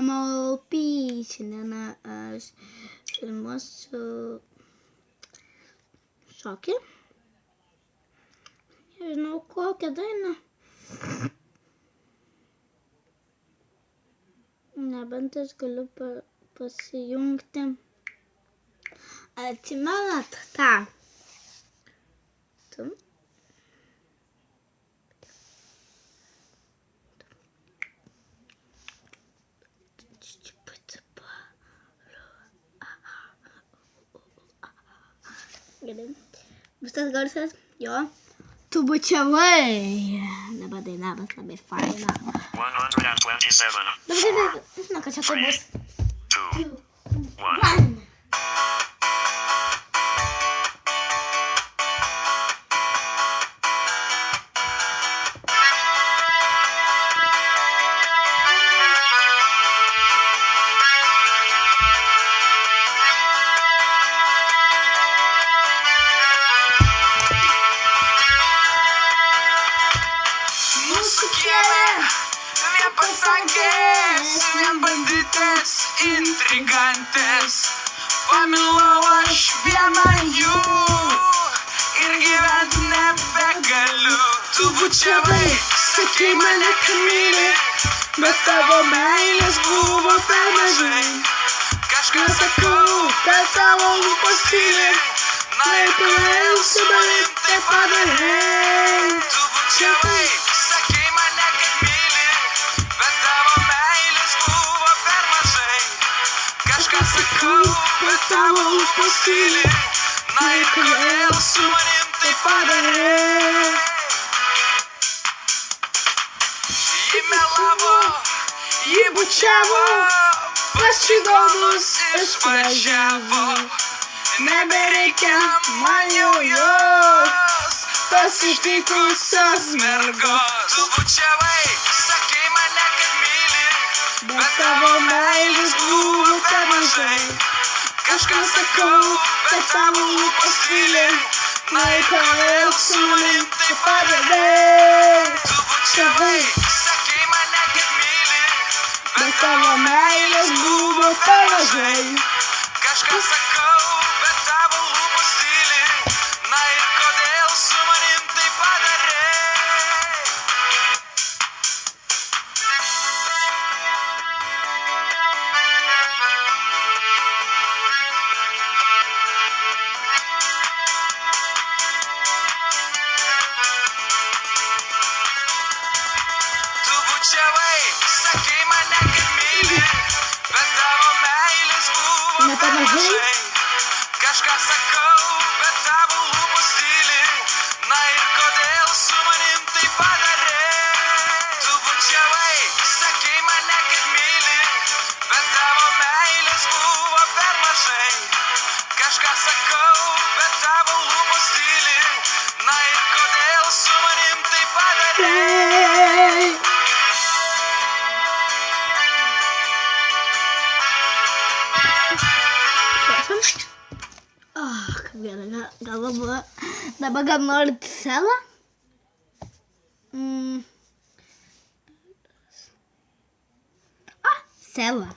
MLP. Šiandieną aš filmuosiu šokį. Nežinau kokią dainą. Nebent aš galiu pasijungti. Atsimenat tą? Gerai. Bus tas garsas? Jo. Tu bučiavai. Dabar daina bus labai faina. 127. Dabar žinau, kad čia tai bus. 2, 1. Mūsų kelią vien pasakės, vien banditės, intrigantės. Pamilau aš vieną jų ir gyventi nebegaliu. Tu bučiavai, sakei mane, kad myli, bet tavo meilės buvo per mažai. Kažką sakau, per tavo lūpos tyli, na ir kodėl su manim tai padarei. Tu bučiavai, sakei mane, kad myli, bet tavo meilės buvo per mažai. Kažką sakau, bet tavo lūpos tyli, na ir kodėl su manim tai padarei. Ji melavo, ji bučiavo, pas čigonus išvažiavo. Nebereikia man jau jos, tos ištikusios mergos. Tu bučiavai, sakei mane, kad myli, bet tavo meilės buvo per mažai. Kažką sakau, bet tavo lūpos tyli, na ir kodėl su manim tai padarei. Tu bučiavai, sakei mane, kad myli, bet tavo meilės buvo per mažai. Kažką sakau, bet tavo lūpos tyli, na ir kodėl su manim tai padarei. Tu bučiavai, sakei mane, kad myli, bet tavo meilės buvo per mažai. Kažką sakau, bet tavo lūpos tyli, na ir kodėl su manim tai padarei. Tu bučiavai, sakei mane, kad myli, bet tavo meilės buvo per mažai. Kažką sakau, bet tavo lūpos tyli, na ir kodėl su manim tai padarei. Kaip gerai, gal buvo. Dabar gal norit selą? Selą.